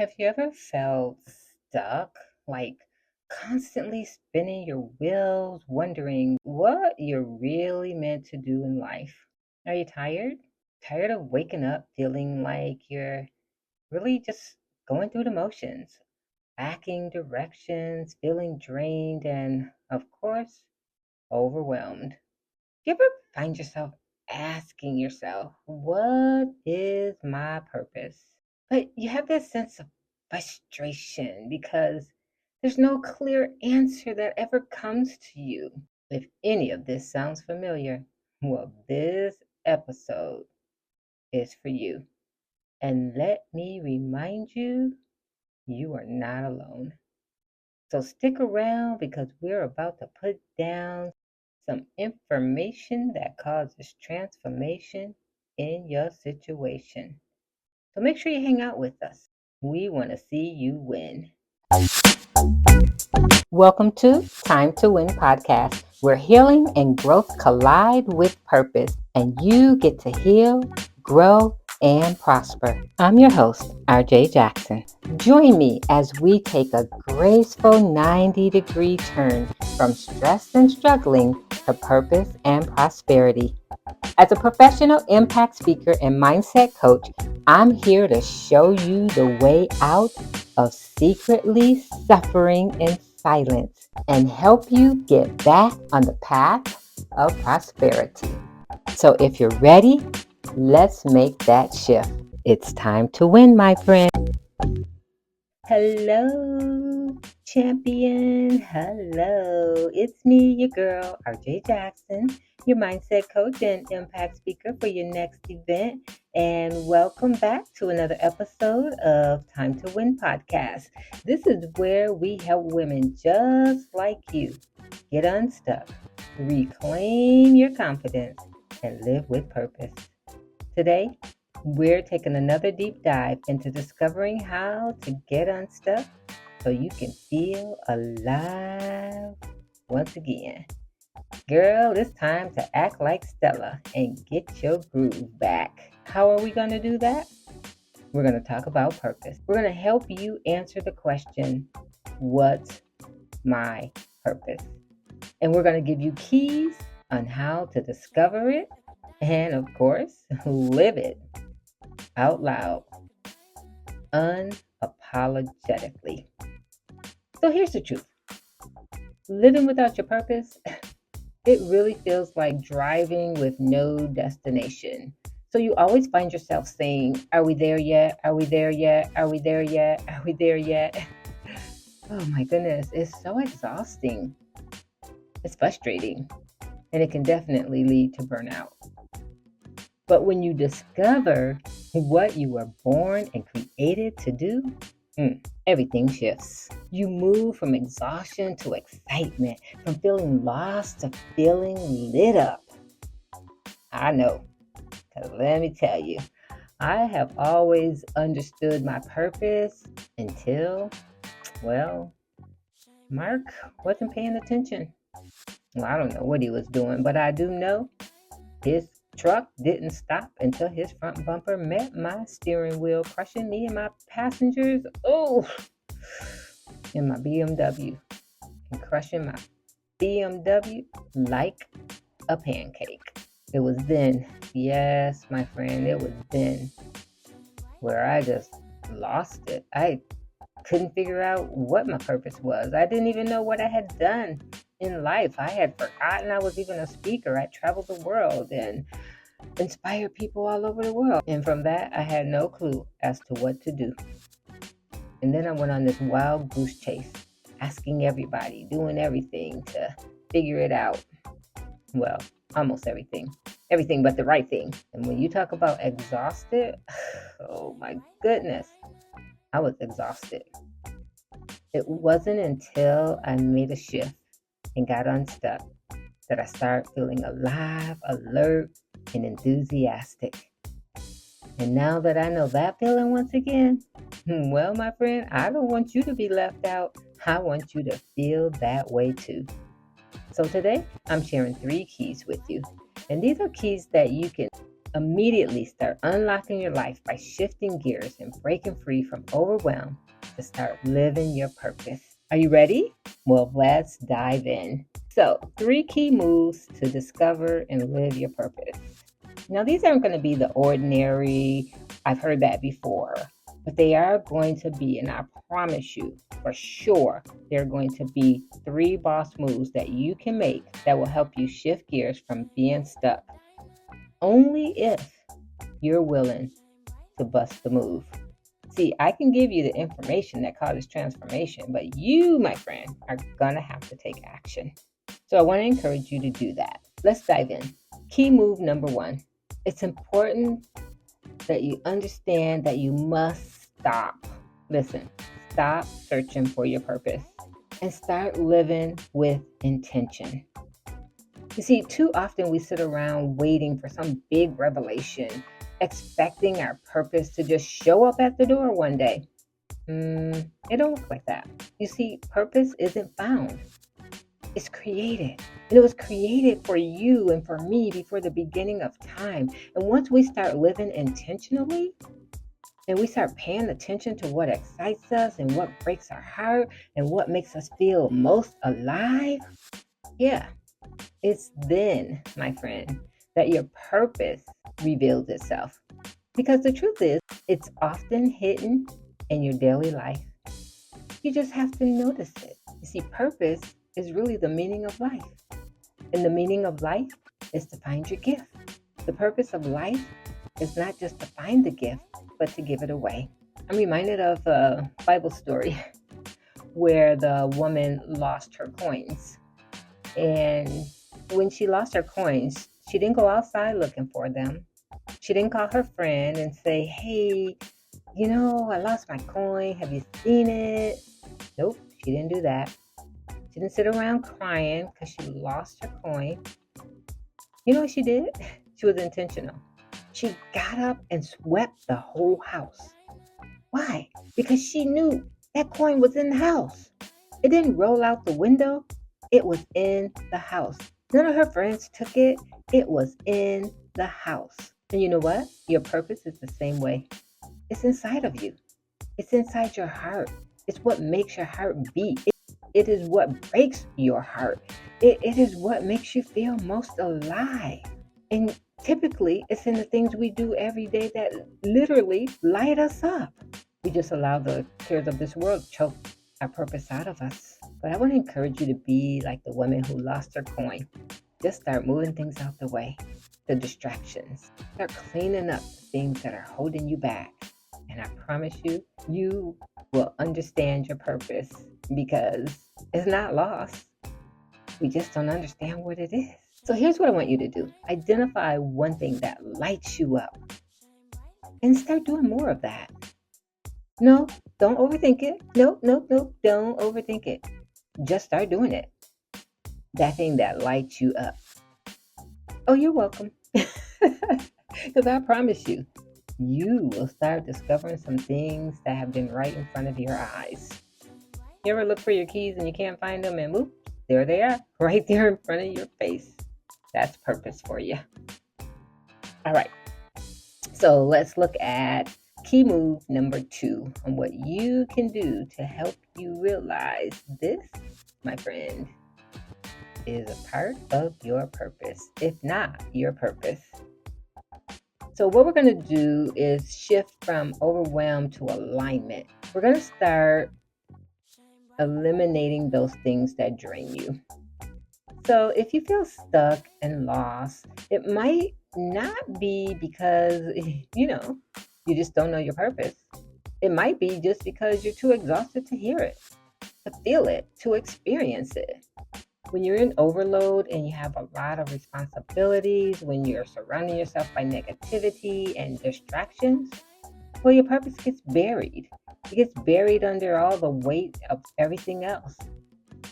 Have you ever felt stuck, like constantly spinning your wheels, wondering what you're really meant to do in life? Are you tired? Tired of waking up feeling like you're really just going through the motions, lacking directions, feeling drained, and of course, overwhelmed? You ever find yourself asking yourself, what is my purpose? But you have this sense of frustration because there's no clear answer that ever comes to you. If any of this sounds familiar, well, this episode is for you. And let me remind you, you are not alone. So stick around because we're about to put down some information that causes transformation in your situation. So make sure you hang out with us. We want to see you win. Welcome to Time to Win podcast, where healing and growth collide with purpose, and you get to heal, grow, and prosper. I'm your host, RJ Jackson. Join me as we take a graceful 90-degree turn from stress and struggling to purpose and prosperity. As a professional impact speaker and mindset coach, I'm here to show you the way out of secretly suffering in silence and help you get back on the path of prosperity. So if you're ready, let's make that shift. It's time to win, my friend. Hello, champion. Hello. It's me, your girl, RJ Jackson, your mindset coach and impact speaker for your next event. And welcome back to another episode of Time to Win podcast. This is where we help women just like you get unstuck, reclaim your confidence, and live with purpose. Today, we're taking another deep dive into discovering how to get unstuck so you can feel alive once again. Girl, it's time to act like Stella and get your groove back. How are we going to do that? We're going to talk about purpose. We're going to help you answer the question, what's my purpose? And we're going to give you keys on how to discover it and, of course, live it out loud, unapologetically. So here's the truth. Living without your purpose, it really feels like driving with no destination. So you always find yourself saying, are we there yet? Are we there yet? Are we there yet? Are we there yet? Oh my goodness, it's so exhausting. It's frustrating, and it can definitely lead to burnout. But when you discover what you were born and created to do, everything shifts. You move from exhaustion to excitement, from feeling lost to feeling lit up. I know, because let me tell you, I have always understood my purpose until, well, Mark wasn't paying attention. Well, I don't know what he was doing, but I do know his truck didn't stop until his front bumper met my steering wheel, crushing me and my passengers. In my BMW, and crushing my BMW like a pancake. It was then, yes, my friend, it was then where I just lost it. I couldn't figure out what my purpose was. I didn't even know what I had done in life. I had forgotten I was even a speaker. I traveled the world and inspired people all over the world. And from that, I had no clue as to what to do. And then I went on this wild goose chase, asking everybody, doing everything to figure it out. Well, almost everything. Everything but the right thing. And when you talk about exhausted, oh my goodness, I was exhausted. It wasn't until I made a shift and got unstuck that I started feeling alive, alert, and enthusiastic. And now that I know that feeling once again, well, my friend, I don't want you to be left out. I want you to feel that way too. So today, I'm sharing 3 keys with you. And these are keys that you can Immediately start unlocking your life by shifting gears and breaking free from overwhelm to start living your purpose. Are you ready? Well, let's dive in. So, 3 key moves to discover and live your purpose. Now, these aren't going to be the ordinary, I've heard that before, but they are going to be, and I promise you for sure, they're going to be 3 boss moves that you can make that will help you shift gears from being stuck. Only if you're willing to bust the move. See, I can give you the information that causes transformation, but you, my friend, are gonna have to take action. So I want to encourage you to do that. Let's dive in. Key move number 1. It's important that you understand that you must stop. Listen, stop searching for your purpose and start living with intention. You see, too often we sit around waiting for some big revelation, expecting our purpose to just show up at the door one day. It don't work like that. You see, purpose isn't found. It's created. And it was created for you and for me before the beginning of time. And once we start living intentionally, and we start paying attention to what excites us and what breaks our heart and what makes us feel most alive, yeah, it's then, my friend, that your purpose reveals itself. Because the truth is, it's often hidden in your daily life. You just have to notice it. You see, purpose is really the meaning of life. And the meaning of life is to find your gift. The purpose of life is not just to find the gift, but to give it away. I'm reminded of a Bible story where the woman lost her coins. And when she lost her coins, she didn't go outside looking for them. She didn't call her friend and say, hey, I lost my coin. Have you seen it? Nope, she didn't do that. She didn't sit around crying because she lost her coin. You know what she did? She was intentional. She got up and swept the whole house. Why? Because she knew that coin was in the house. It didn't roll out the window. It was in the house. None of her friends took it. It was in the house. And you know what? Your purpose is the same way. It's inside of you. It's inside your heart. It's what makes your heart beat. It is what breaks your heart. It is what makes you feel most alive. And typically, it's in the things we do every day that literally light us up. We just allow the cares of this world to choke our purpose out of us. But I want to encourage you to be like the woman who lost her coin. Just start moving things out the way, the distractions. Start cleaning up the things that are holding you back. And I promise you, you will understand your purpose because it's not lost. We just don't understand what it is. So here's what I want you to do. Identify one thing that lights you up and start doing more of that. No, don't overthink it. Nope, don't overthink it. Just start doing it. That thing that lights you up. Oh, you're welcome. Because I promise you, you will start discovering some things that have been right in front of your eyes. You ever look for your keys and you can't find them and whoop, there they are, right there in front of your face. That's purpose for you. All right. So let's look at key move number 2 on what you can do to help you realize this, my friend, is a part of your purpose, if not your purpose. So what we're going to do is shift from overwhelm to alignment. We're going to start eliminating those things that drain you. So if you feel stuck and lost, it might not be because, you just don't know your purpose. It might be just because you're too exhausted to hear it, to feel it, to experience it. When you're in overload and you have a lot of responsibilities, when you're surrounding yourself by negativity and distractions, well, your purpose gets buried. It gets buried under all the weight of everything else.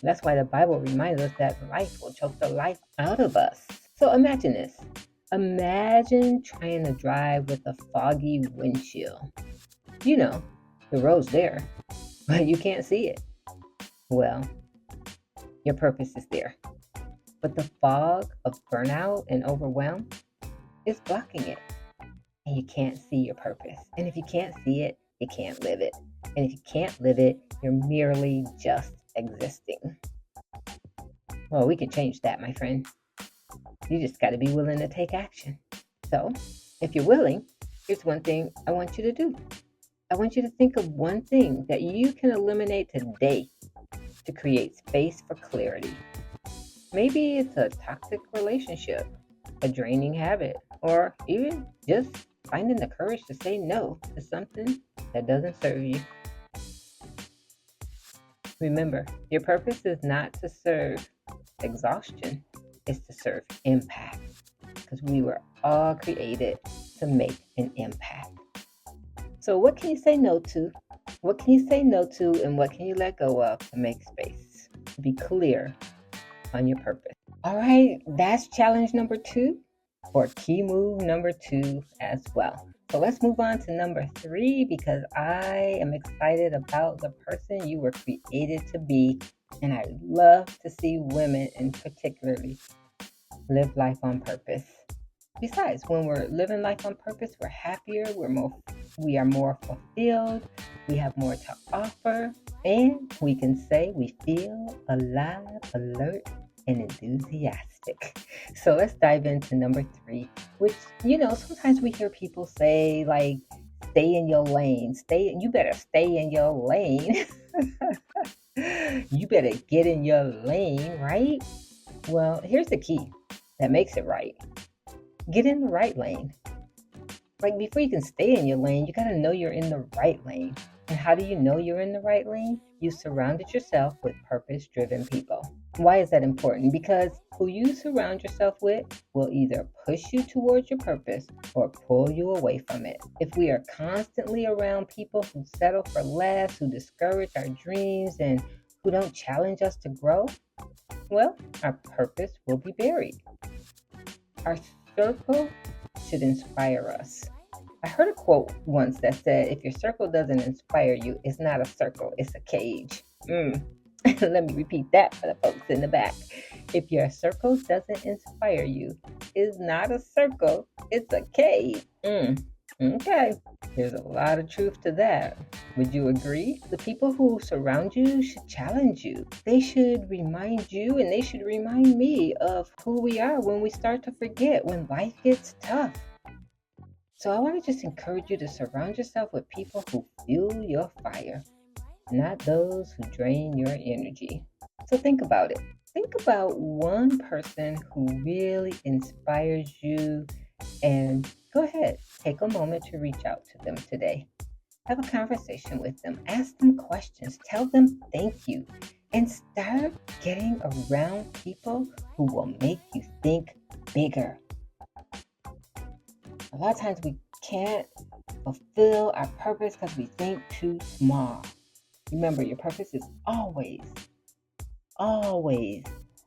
That's why the Bible reminds us that life will choke the life out of us. So imagine this. Imagine trying to drive with a foggy windshield. The road's there, but you can't see it. Well, your purpose is there. But the fog of burnout and overwhelm, is blocking it. And you can't see your purpose. And if you can't see it, you can't live it. And if you can't live it, you're merely just existing. Well, we can change that, my friend. You just got to be willing to take action. So, if you're willing, here's one thing I want you to do. I want you to think of one thing that you can eliminate today to create space for clarity. Maybe it's a toxic relationship, a draining habit, or even just finding the courage to say no to something that doesn't serve you. Remember, your purpose is not to serve exhaustion, it's to serve impact, because we were all created to make an impact. So what can you say no to? What can you say no to, and what can you let go of to make space? To be clear on your purpose. All right, that's challenge number 2, or key move number 2 as well. So let's move on to number 3, because I am excited about the person you were created to be, and I love to see women in particularly live life on purpose. Besides, when we're living life on purpose, we're happier, we are more fulfilled, we have more to offer, and we can say we feel alive, alert, and enthusiastic. So let's dive into number 3, which, sometimes we hear people say, like, stay in your lane. You better stay in your lane. You better get in your lane, right? Well, here's the key that makes it right. Get in the right lane. Like, before you can stay in your lane, you got to know you're in the right lane. And how do you know you're in the right lane? You surrounded yourself with purpose-driven people. Why is that important? Because who you surround yourself with will either push you towards your purpose or pull you away from it. If we are constantly around people who settle for less, who discourage our dreams, and who don't challenge us to grow, well, our purpose will be buried. Our circle should inspire us. I heard a quote once that said, if your circle doesn't inspire you, it's not a circle, it's a cage. Let me repeat that for the folks in the back. If your circle doesn't inspire you, it's not a circle, it's a cage. Okay, there's a lot of truth to that. Would you agree? The people who surround you should challenge you. They should remind you, and they should remind me of who we are when we start to forget, when life gets tough. So I want to just encourage you to surround yourself with people who fuel your fire, not those who drain your energy. So think about it. Think about one person who really inspires you, and go ahead, take a moment to reach out to them today. Have a conversation with them. Ask them questions. Tell them thank you. And start getting around people who will make you think bigger. A lot of times we can't fulfill our purpose because we think too small. Remember, your purpose is always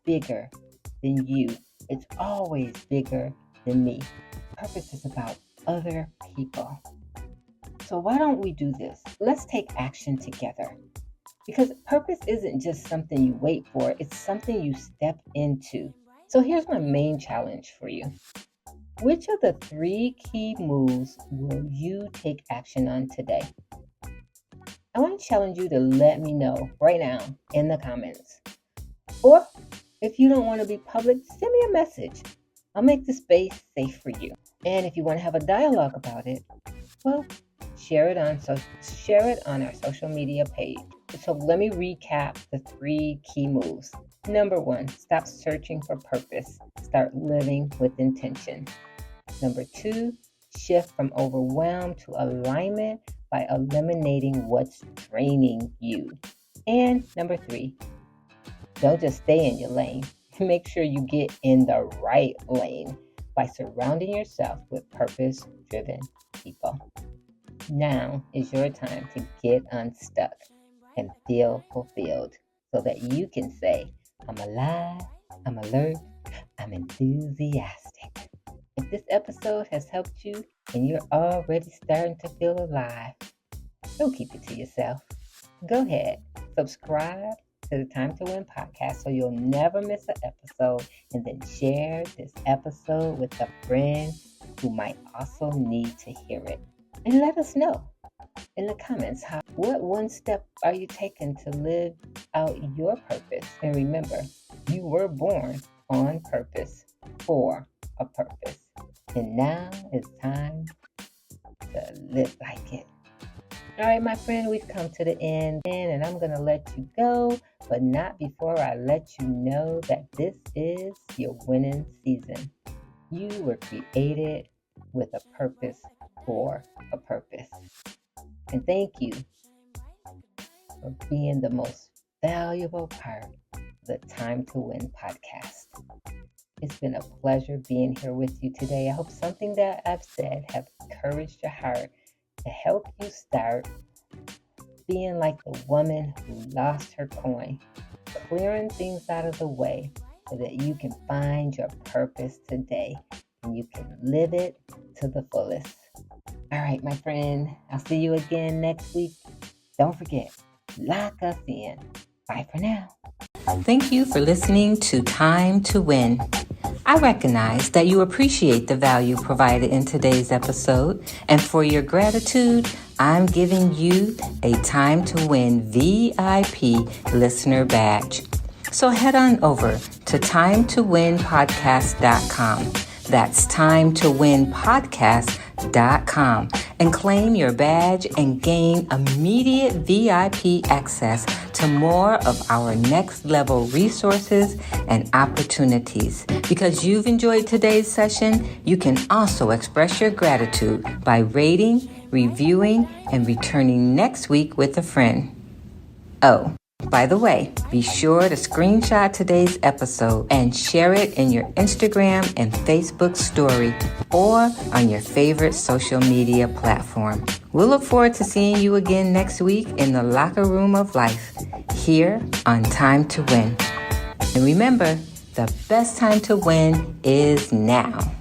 bigger than you. It's always bigger than me. Purpose is about other people. So why don't we do this? Let's take action together. Because purpose isn't just something you wait for, it's something you step into. So here's my main challenge for you. Which of the 3 key moves will you take action on today? I want to challenge you to let me know right now in the comments. Or if you don't want to be public, send me a message. I'll make the space safe for you. And if you want to have a dialogue about it, well, share it on our social media page. So let me recap the 3 key moves. Number 1, stop searching for purpose. Start living with intention. Number 2, shift from overwhelm to alignment by eliminating what's draining you. And number 3, don't just stay in your lane. Make sure you get in the right lane by surrounding yourself with purpose-driven people. Now is your time to get unstuck and feel fulfilled so that you can say, I'm alive, I'm alert, I'm enthusiastic. If this episode has helped you and you're already starting to feel alive, don't keep it to yourself. Go ahead, subscribe to the Time to Win podcast so you'll never miss an episode, and then share this episode with a friend who might also need to hear it. And let us know in the comments what one step are you taking to live out your purpose. And remember, you were born on purpose for a purpose. And now it's time to live like it. All right, my friend, we've come to the end, and I'm going to let you go, but not before I let you know that this is your winning season. You were created with a purpose for a purpose. And thank you for being the most valuable part of the Time to Win podcast. It's been a pleasure being here with you today. I hope something that I've said have encouraged your heart to help you start being like the woman who lost her coin, clearing things out of the way so that you can find your purpose today and you can live it to the fullest. All right, my friend, I'll see you again next week. Don't forget, lock us in. Bye for now. Thank you for listening to Time to Win. I recognize that you appreciate the value provided in today's episode, and for your gratitude, I'm giving you a Time to Win VIP listener badge. So head on over to timetowinpodcast.com. That's timetowinpodcast.com and claim your badge and gain immediate VIP access to more of our next level resources and opportunities. Because you've enjoyed today's session, you can also express your gratitude by rating, reviewing, and returning next week with a friend. Oh, by the way, be sure to screenshot today's episode and share it in your Instagram and Facebook story or on your favorite social media platform. We'll look forward to seeing you again next week in the locker room of life here on Time to Win. And remember, the best time to win is now.